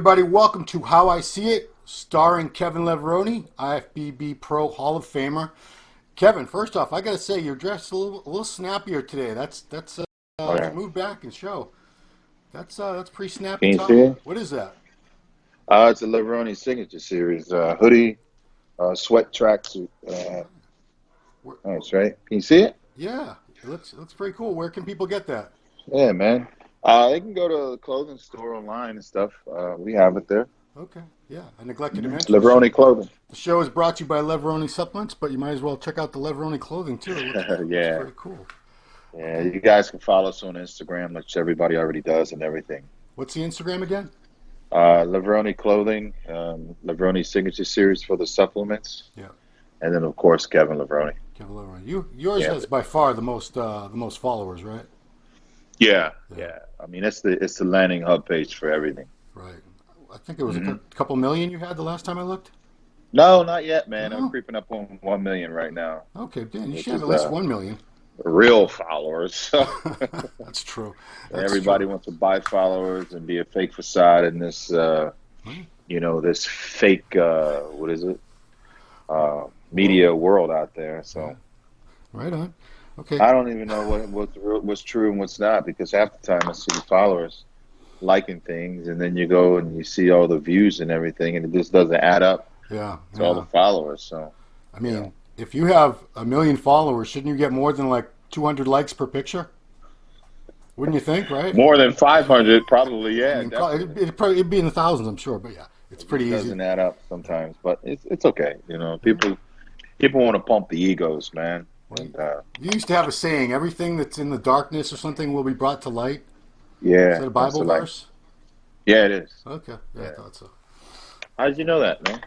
everybody. Welcome to How I See It, starring Kevin Levrone, IFBB Pro Hall of Famer. Kevin, first off, I got to say, you're dressed a little snappier today. Oh, yeah. Move back and show. That's pretty snappy Can you top. see it? What is that? It's a Levrone signature series hoodie, sweat tracksuit. That's right. Can you see it? Yeah, it looks pretty cool. Where can people get that? Yeah, man. They can go to the clothing store online and stuff. We have it there. Okay, yeah. I neglected to mention Levrone Clothing. the show is brought to you by Levrone Supplements, but you might as well check out the Levrone Clothing too. It looks Yeah. pretty cool. Yeah, you guys can follow us on Instagram, which everybody already does and everything. What's the Instagram again? Levrone Clothing, Levrone signature series for the supplements. Yeah. And then, of course, Kevin Levrone. Kevin Levrone. Yours Yeah. has by far the most followers, right? Yeah. I mean, it's the landing hub page for everything. Right. I think it was a couple million you had the last time I looked. No, not yet, man. No? I'm creeping up on 1 million right now. Okay, Dan, you Which should have is, at least 1 million. Real followers. That's true. Everybody wants to buy followers and be a fake facade in this, this fake, what is it? Media world out there. So Right on. Okay. I don't even know what's true and what's not, because half the time I see the followers liking things, and then you go and you see all the views and everything, and it just doesn't add up Yeah. to all the followers. So I mean, if you have 1 million followers, shouldn't you get more than like 200 likes per picture? Wouldn't you think, right? more than 500, probably. Yeah, I mean, it'd be in the thousands, I'm sure, but yeah, it's pretty it easy. doesn't add up sometimes, but it's okay. People want to pump the egos, man. And, You used to have a saying, everything that's in the darkness or something will be brought to light. yeah, Is that a Bible verse? Yeah, it is. Okay, yeah, I thought so. How did you know that, man?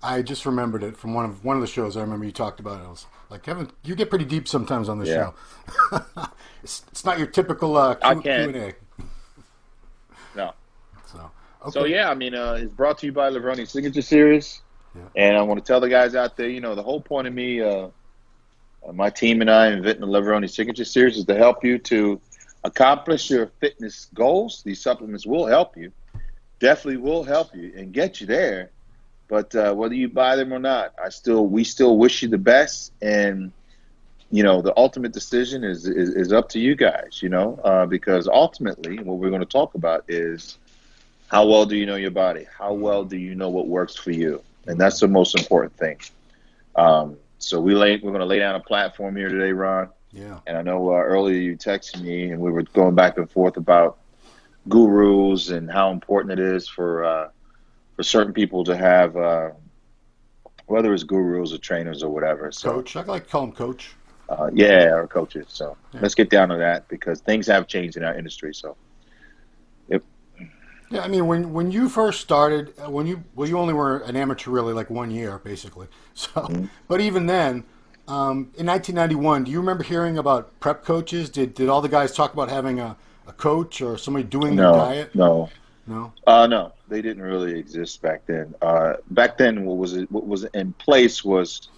I just remembered it from one of the shows. I remember you talked about it. I was like, Kevin, you get pretty deep sometimes on the show. It's not your typical Q&A. No. So, So yeah, I mean, it's brought to you by Levrone Signature Series, and I want to tell the guys out there, the whole point of me, my team and I inventing the Levrone Signature Series is to help you to accomplish your fitness goals. These supplements will help you, definitely will help you and get you there. But whether you buy them or not, we still wish you the best, and the ultimate decision is up to you guys. Because ultimately, what we're going to talk about is how well do you know your body? How well do you know what works for you? And that's the most important thing. So we're going to lay down a platform here today, Ron. Yeah. And I know earlier you texted me, and we were going back and forth about gurus and how important it is for certain people to have, whether it's gurus or trainers or whatever. So, Coach. I like to call him coach. or coaches. So let's get down to that, because things have changed in our industry. So, yep. Yeah, I mean, when you first started, you only were an amateur really like 1 year, basically. So, but even then, in 1991, do you remember hearing about prep coaches? Did all the guys talk about having a coach or somebody doing their diet? No. No? They didn't really exist back then. Back then, what was in place was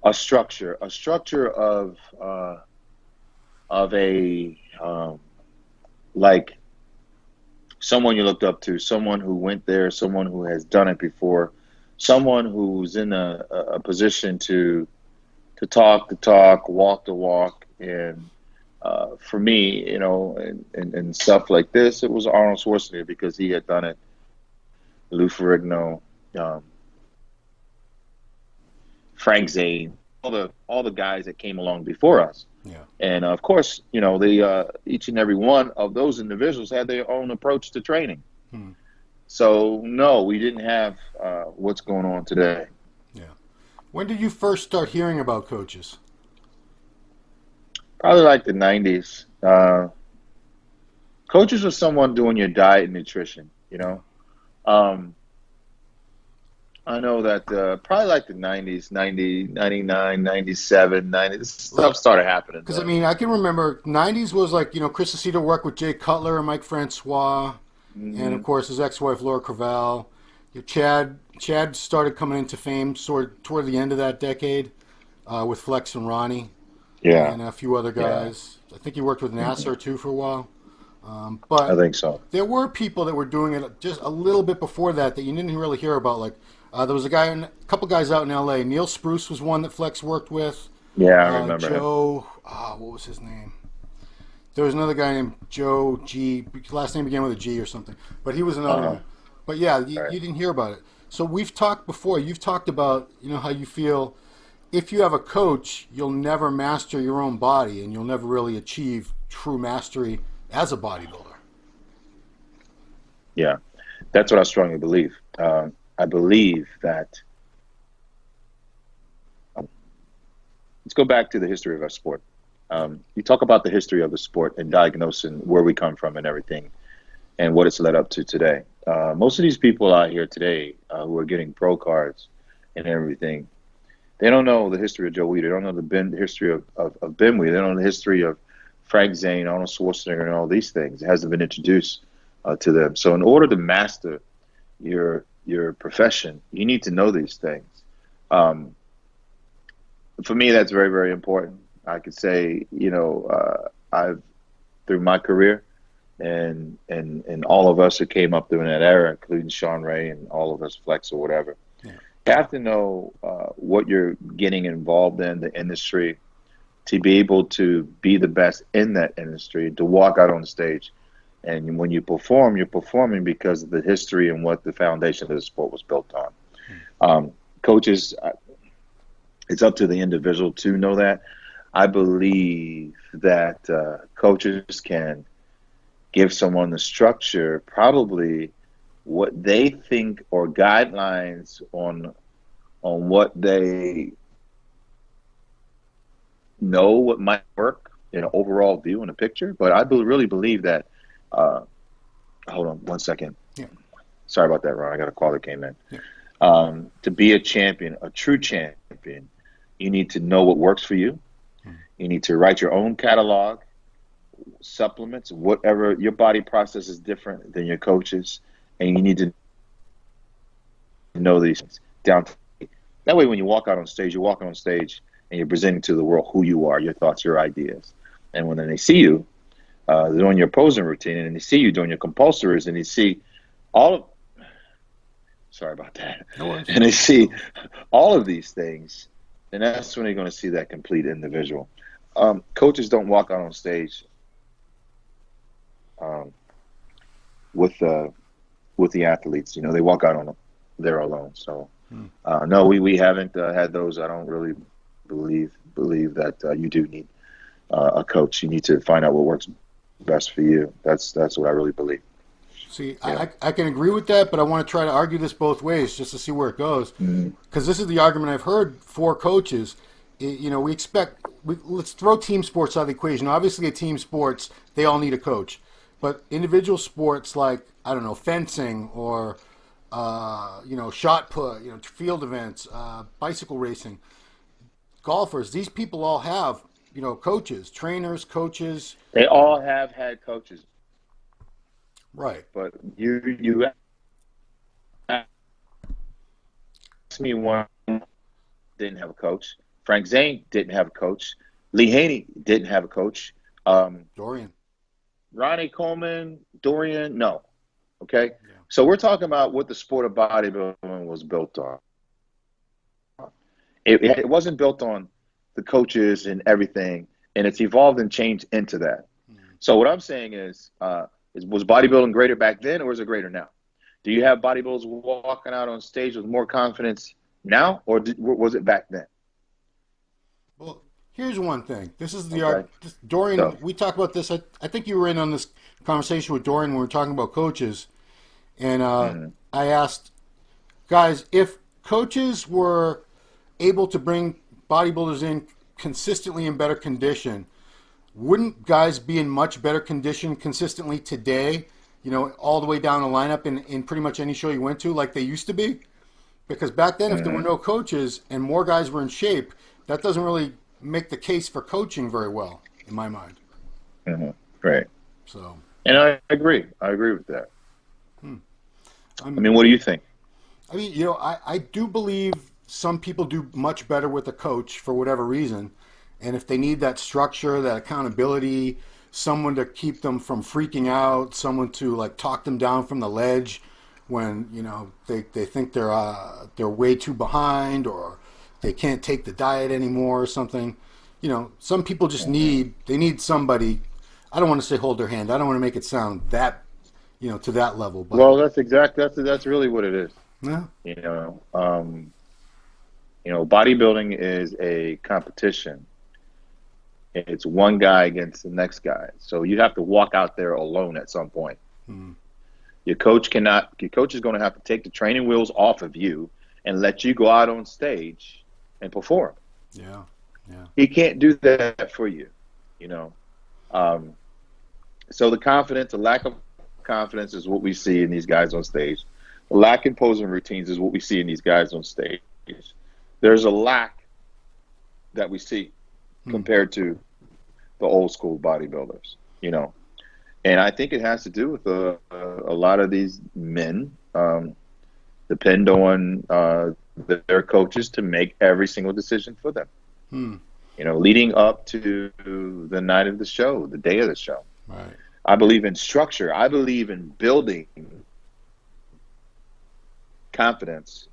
a structure of a like someone you looked up to, someone who went there, someone who has done it before, someone who's in a position to talk the talk, walk the walk. And for me, and stuff like this, it was Arnold Schwarzenegger, because he had done it. Lou Ferrigno, Frank Zane, all the guys that came along before us. Yeah. And of course, they each and every one of those individuals had their own approach to training. So no, we didn't have what's going on today. Yeah. When did you first start hearing about coaches? Probably like the 90s. Coaches were someone doing your diet and nutrition, I know that probably like the 90s, 90, 99, 97, 90, this stuff started happening. Because, I mean, I can remember 90s was like, Chris Aceto worked with Jay Cutler and Mike Francois, and, of course, his ex-wife, Laura Crevel. Chad started coming into fame toward the end of that decade with Flex and Ronnie. Yeah. And a few other guys. I think he worked with Nasser, too, for a while. I But think so. there were people that were doing it just a little bit before that you didn't really hear about. Like there was a couple guys out in L.A. Neil Spruce was one that Flex worked with. Yeah, I remember him. Joe, what was his name? There was another guy named Joe G. Last name began with a G or something. But he was another one. But yeah, Right. you didn't hear about it. So we've talked before. You've talked about how you feel. If you have a coach, you'll never master your own body, and you'll never really achieve true mastery as a bodybuilder. Yeah, that's what I strongly believe. I believe that. Let's go back to the history of our sport. You talk about the history of the sport and diagnosing where we come from and everything, and what it's led up to today. Most of these people out here today who are getting pro cards and everything, they don't know the history of Joe Weider. They don't know the history of Ben Weider. They don't know the history of Frank Zane, Arnold Schwarzenegger, and all these things. It hasn't been introduced to them. So in order to master your profession, you need to know these things. For me, that's very, very important. I could say, I've through my career, and all of us who came up during that era, including Sean Ray and all of us, Flex or whatever, you have to know what you're getting involved in, the industry, to be able to be the best in that industry, to walk out on stage. And when you perform, you're performing because of the history and what the foundation of the sport was built on. Coaches, it's up to the individual to know that. I believe that coaches can give someone the structure, probably what they think, or guidelines on what they know what might work in an overall view in a picture. But I really believe that. Hold on one second. Yeah. Sorry about that, Ron. I got a call that came in. Yeah. To be a champion, a true champion, you need to know what works for you. You need to write your own catalog, supplements, whatever. Your body process is different than your coach's, and you need to know these things down to that way. When you walk out on stage, you're walking on stage and you're presenting to the world who you are, your thoughts, your ideas. And when they see you doing your posing routine, and they see you doing your compulsories, and they see all of, sorry about that, No worries. And they see all of these things, and that's when they're going to see that complete individual. Coaches don't walk out on stage with the athletes. They walk out on there alone. So no, we haven't had those. I don't really believe that you do need a coach. You need to find out what works best for you. That's what I really believe. See, yeah. I can agree with that, but I want to try to argue this both ways just to see where it goes. Because this is the argument I've heard for coaches. Let's throw team sports out of the equation. Obviously, at team sports, they all need a coach. But individual sports like, I don't know, fencing or, shot put, field events, bicycle racing, golfers, these people all have, coaches, trainers, coaches. They all have had coaches. Right. But you asked me one didn't have a coach. Frank Zane didn't have a coach. Lee Haney didn't have a coach. Dorian. Ronnie Coleman, Dorian, no. Okay? Yeah. So we're talking about what the sport of bodybuilding was built on. It wasn't built on the coaches and everything, and it's evolved and changed into that. So what I'm saying is was bodybuilding greater back then, or is it greater now? Do you have bodybuilders walking out on stage with more confidence now, or was it back then? Well, here's one thing. This is the Okay. Dorian. So, we talked about this. I think you were in on this conversation with Dorian when we were talking about coaches, and I asked guys if coaches were able to bring bodybuilders in consistently in better condition. Wouldn't guys be in much better condition consistently today, all the way down the lineup in pretty much any show you went to like they used to be? Because back then, if there were no coaches and more guys were in shape, that doesn't really make the case for coaching very well, in my mind. Right. So. And I agree. I agree with that. I mean, what do you think? I mean, I do believe some people do much better with a coach for whatever reason. And if they need that structure, that accountability, someone to keep them from freaking out, someone to like talk them down from the ledge when they think they're way too behind or they can't take the diet anymore or something. Some people just need somebody. I don't want to say hold their hand. I don't want to make it sound that to that level. But Well, that's really what it is. yeah, Bodybuilding is a competition. It's one guy against the next guy. So you have to walk out there alone at some point. Hmm. Your coach is going to have to take the training wheels off of you and let you go out on stage and perform. Yeah, yeah. He can't do that for you, So the lack of confidence is what we see in these guys on stage. The lack in posing routines is what we see in these guys on stage. There's a lack that we see compared to the old school bodybuilders, And I think it has to do with a lot of these men depend on their coaches to make every single decision for them. Leading up to the night of the show, the day of the show. Right. I believe in structure. I believe in building confidence,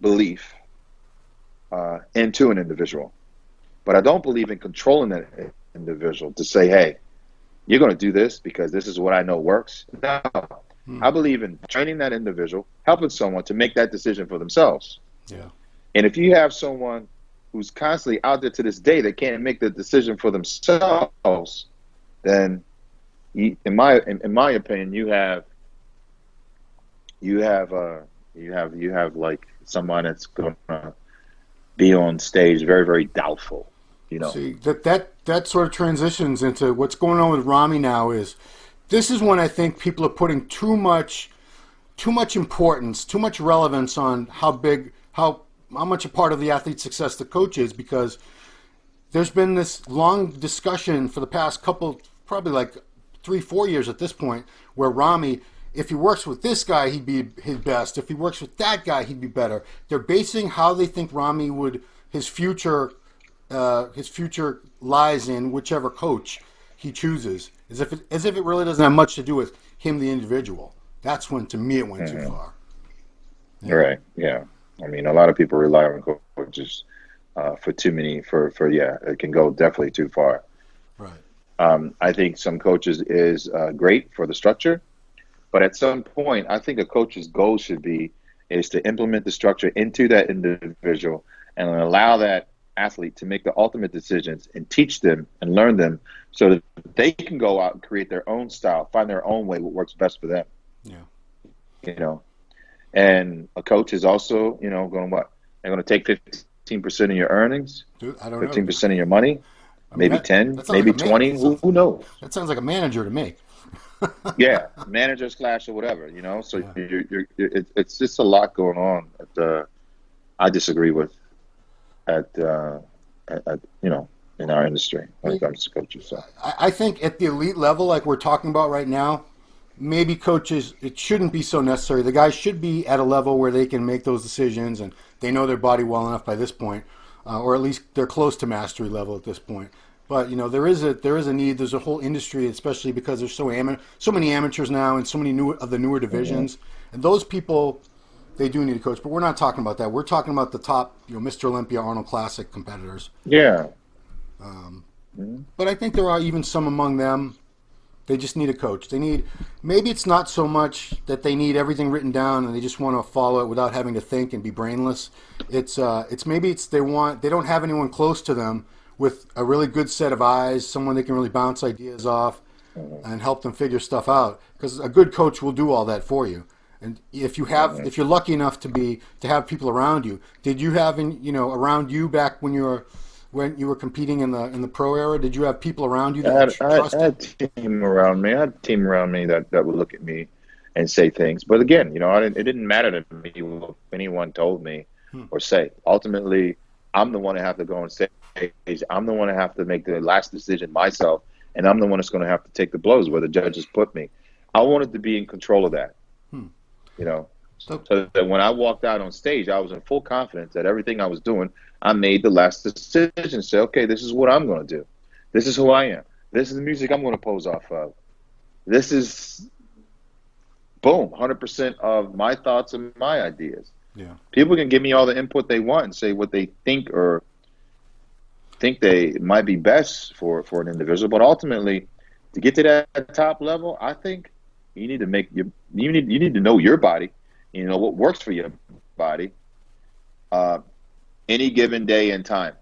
belief into an individual. But I don't believe in controlling that individual to say, hey, you're going to do this because this is what I know works. No. I believe in training that individual, helping someone to make that decision for themselves. Yeah. And if you have someone who's constantly out there to this day that can't make the decision for themselves, then in my opinion, you have like someone that's going to be on stage very, very doubtful. See, that sort of transitions into what's going on with Rami now. This is when I think people are putting too much importance, too much relevance on how much a part of the athlete's success the coach is, because there's been this long discussion for the past couple, probably like 3-4 years at this point, where Rami, if he works with this guy, he'd be his best. If he works with that guy, he'd be better. They're basing how they think Rami his future lies in whichever coach he chooses, as if it really doesn't have much to do with him, the individual. That's when, to me, it went too far. Yeah. Right. Yeah. I mean, a lot of people rely on coaches it can go definitely too far. Right. I think some coaches is great for the structure, but at some point, I think a coach's goal is to implement the structure into that individual and allow that athlete to make the ultimate decisions and teach them and learn them so that they can go out and create their own style, find their own way, what works best for them. Yeah. And a coach is also, going what? They're going to take 15% of your earnings, Dude, I don't know. 15% of your money, maybe 10, maybe like 20. Who knows? That sounds like a manager to me. Yeah, managers clash or whatever, So it's just a lot going on. I disagree with in our industry when it comes to coaches. So I think at the elite level, like we're talking about right now, maybe coaches, it shouldn't be so necessary. The guys should be at a level where they can make those decisions and they know their body well enough by this point, or at least they're close to mastery level at this point. But there is a need. There's a whole industry, especially because there's so many amateurs now and so many newer divisions, and those people, they do need a coach. But we're not talking about that. We're talking about the top, Mr. Olympia, Arnold Classic competitors. Yeah. But I think there are even some among them. They just need a coach. Maybe it's not so much that they need everything written down and they just want to follow it without having to think and be brainless. They don't have anyone close to them with a really good set of eyes, someone they can really bounce ideas off and help them figure stuff out. Because a good coach will do all that for you. And if you're lucky enough to have people around you, did you have around you back when you were competing in the pro era? Did you have people around you that you trusted? I had a team around me. I had a team around me that would look at me and say things. But again, it didn't matter to me what anyone told me or say. Ultimately, I'm the one that have to go on stage. I'm the one that have to make the last decision myself, and I'm the one that's going to have to take the blows where the judges put me. I wanted to be in control of that. So that when I walked out on stage, I was in full confidence that everything I was doing, I made the last decision. Say, okay, this is what I'm going to do. This is who I am. This is the music I'm going to pose off of. This is, boom, 100% of my thoughts and my ideas. Yeah. People can give me all the input they want and say what they think or think they might be best for an individual. But ultimately, to get to that top level, I think you need to you need to know your body. You know what works for your body. Any given day and time.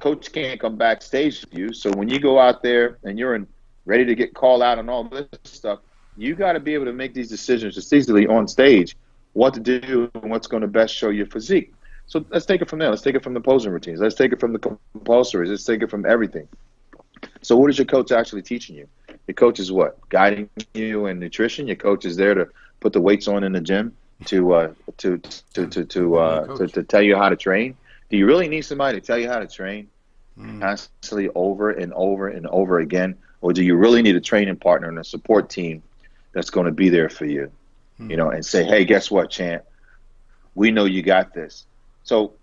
Coach can't come backstage with you, so when you go out there and you're ready to get called out and all this stuff, you got to be able to make these decisions just easily on stage, what to do and what's going to best show your physique. So let's take it from there. Let's take it from the posing routines. Let's take it from the compulsories. Let's take it from everything. So what is your coach actually teaching you? Your coach is what? Guiding you in nutrition. Your coach is there to put the weights on in the gym to tell you how to train. Do you really need somebody to tell you how to train constantly over and over and over again? Or do you really need a training partner and a support team that's going to be there for you, you know, and say, hey, guess what, champ? We know you got this. So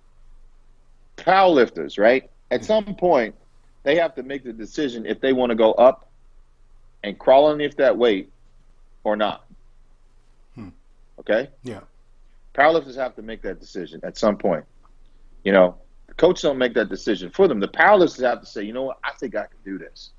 powerlifters, right? At some point, they have to make the decision if they want to go up and crawl underneath that weight or not. Okay? Yeah. Powerlifters have to make that decision at some point. You know, the coach don't make that decision for them. The powerlifters have to say, you know what, I think I can do this.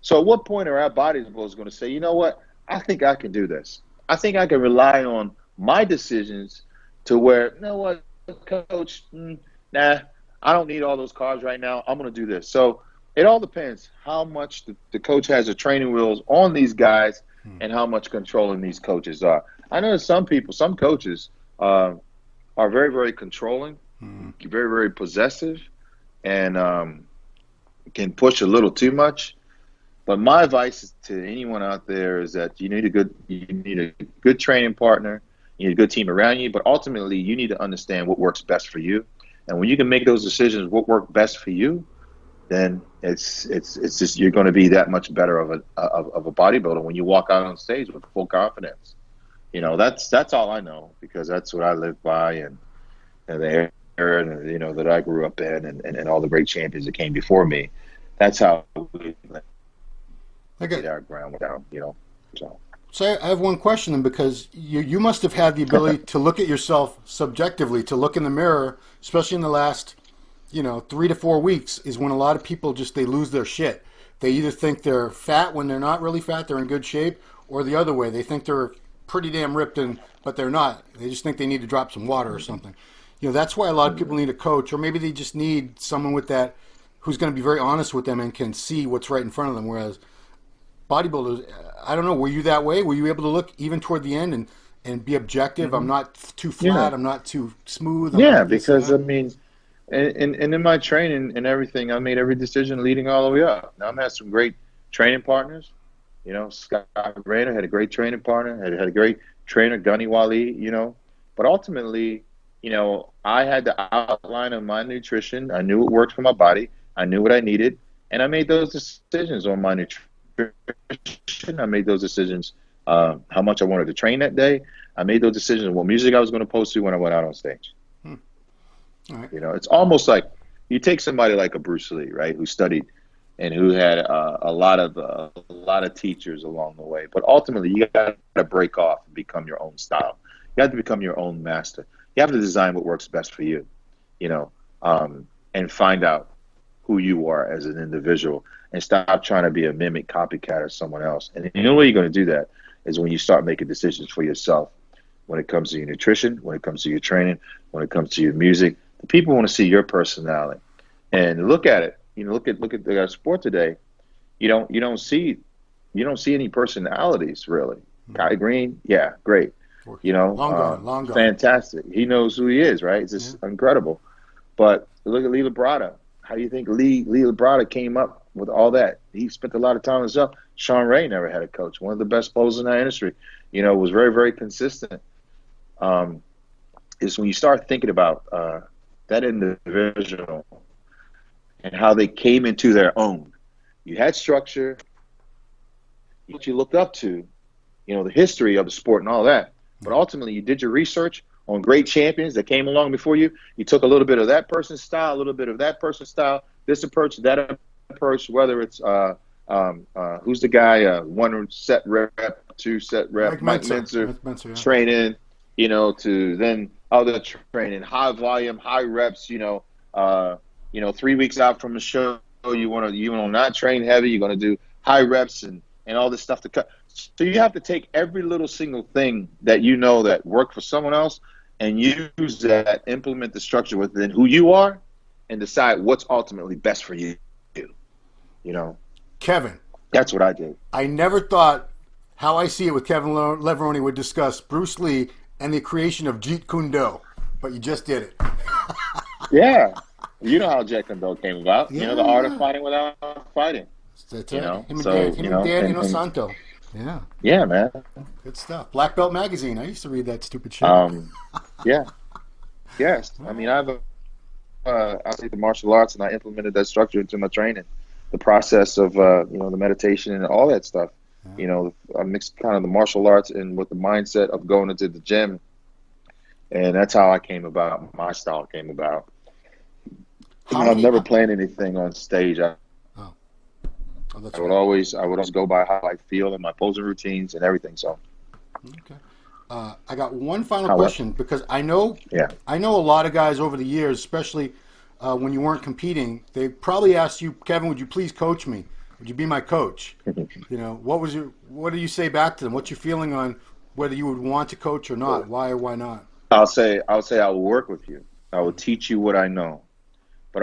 So at what point are our bodybuilders going to say, you know what, I think I can do this. I think I can rely on my decisions to where, you know what, coach, nah, I don't need all those carbs right now. I'm going to do this. So it all depends how much the coach has the training wheels on these guys and how much controlling these coaches are. I know some coaches are very, very controlling, very, very possessive, and can push a little too much. But my advice to anyone out there is that you need a good training partner, you need a good team around you, but ultimately you need to understand what works best for you. And when you can make those decisions, what work best for you, then it's just you're going to be that much better of a bodybuilder when you walk out on stage with full confidence. You know, that's all I know, because that's what I live by, and the era, you know, that I grew up in, and all the great champions that came before me. That's how we get our ground down, you know. So I have one question then, because you must have had the ability to look at yourself subjectively, to look in the mirror, especially in the last, 3 to 4 weeks, is when a lot of people they lose their shit. They either think they're fat when they're not really fat, they're in good shape, or the other way, they think they're pretty damn ripped, but they're not. They just think they need to drop some water or something. That's why a lot of people need a coach, or maybe they just need someone with that who's going to be very honest with them and can see what's right in front of them. Whereas bodybuilders, I don't know, were you that way? Were you able to look even toward the end and be objective? I'm not too flat. I'm not too smooth. Because I mean, and in my training and everything, I made every decision leading all the way up. Now I've had some great training partners. Scott Rayner had a great training partner. Had a great trainer, Gunny Wally. But ultimately, I had the outline of my nutrition. I knew what worked for my body. I knew what I needed, and I made those decisions on my nutrition. I made those decisions how much I wanted to train that day. I made those decisions on what music I was going to post to when I went out on stage. All right. It's almost like you take somebody like a Bruce Lee, right, who studied and who had a lot of teachers along the way. But ultimately, you got to break off and become your own style. You have to become your own master. You have to design what works best for you, and find out who you are as an individual, and stop trying to be a mimic copycat of someone else. And the only way you're going to do that is when you start making decisions for yourself. When it comes to your nutrition, when it comes to your training, when it comes to your music, the people want to see your personality. And look at it. Look at the sport today. You don't see any personalities really. Kai Green, yeah, great. Long gone. Fantastic. He knows who he is, right? It's just incredible. But look at Lee Labrada. How do you think Lee Labrada came up with all that? He spent a lot of time himself. Sean Ray never had a coach. One of the best posers in our industry. Was very, very consistent. Is when you start thinking about that individual and how they came into their own. You had structure, what you looked up to, the history of the sport and all that. But ultimately, you did your research on great champions that came along before you. You took a little bit of that person's style, a little bit of that person's style, this approach, that approach, whether it's Who's the guy? One set rep, two set rep, Mike Mike Mentzer. Minzer, Mike Mentzer, yeah. training, to then other training, high volume, high reps, 3 weeks out from the show, you want to not train heavy, you're going to do high reps and all this stuff to cut. So you have to take every little single thing that that worked for someone else and use that, implement the structure within who you are, and decide what's ultimately best for you. Kevin. That's what I did. I never thought How I See It with Kevin Levrone would discuss Bruce Lee and the creation of Jeet Kune Do, but you just did it. Yeah. You know how Jeet Kune Do came about. Yeah. The art of fighting without fighting. That's Him and and Dan Inosanto. Yeah. Yeah, man. Good stuff. Black Belt Magazine. I used to read that stupid shit. Yeah. Yes. I mean, I did the martial arts and I implemented that structure into my training. The process of, the meditation and all that stuff. Yeah. I mixed kind of the martial arts and with the mindset of going into the gym. And that's how my style came about. I've never planned anything on stage. I would always go by how I feel and my posing routines and everything. So, okay. I got one final question because I know a lot of guys over the years, especially when you weren't competing, they probably asked you, Kevin, would you please coach me? Would you be my coach? What do you say back to them? What's your feeling on whether you would want to coach or not? Why or why not? I'll say I will work with you. I will teach you what I know. But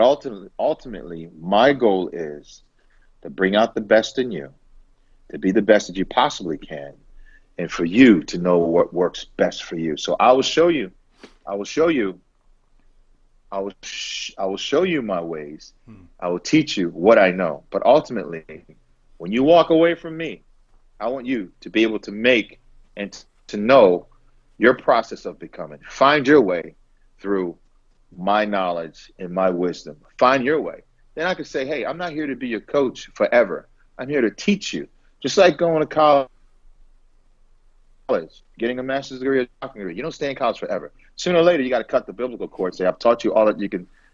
ultimately, my goal is to bring out the best in you, to be the best that you possibly can, and for you to know what works best for you. So I will show you. I will show you my ways. I will teach you what I know. But ultimately, when you walk away from me, I want you to be able to make and to know your process of becoming. Find your way through my knowledge and my wisdom. Find your way. Then I could say, hey, I'm not here to be your coach forever. I'm here to teach you. Just like going to college, getting a master's degree or a doctorate degree. You don't stay in college forever. Sooner or later, you got to cut the biblical cord. Say, I've taught you all that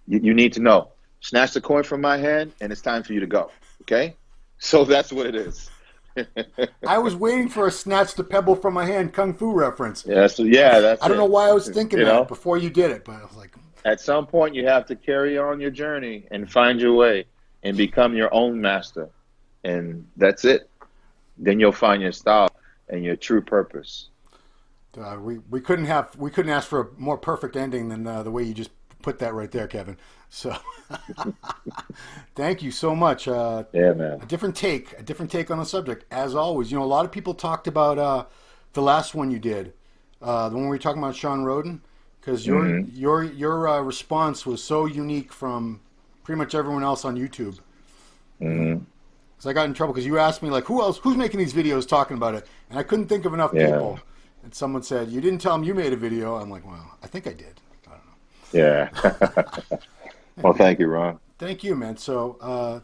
you need to know. Snatch the coin from my hand, and it's time for you to go. Okay? So that's what it is. I was waiting for a snatch the pebble from my hand kung fu reference. That's I don't know why I was thinking that before you did it, but I was like, at some point you have to carry on your journey and find your way and become your own master, and that's it. Then you'll find your style and your true purpose. We couldn't ask for a more perfect ending than the way you just put that right there, Kevin. So thank you so much. Yeah, man. A different take on the subject, as always. A lot of people talked about the last one you did, the one we were talking about Sean Roden, because your response was so unique from pretty much everyone else on YouTube. Mm-hmm. So I got in trouble because you asked me, like, who's making these videos talking about it? And I couldn't think of enough people. And someone said, you didn't tell them you made a video. I'm like, well, I think I did. I don't know. Yeah. Well, thank you, Ron. Thank you, man. So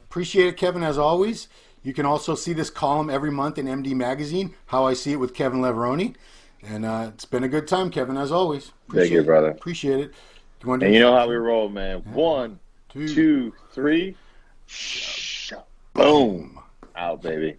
appreciate it, Kevin, as always. You can also see this column every month in MD Magazine, How I See It with Kevin Levrone. And it's been a good time, Kevin, as always. Thank you, brother. Appreciate it. And you know how we roll, man. Yeah. 1, 2, 3. Boom. Out, baby.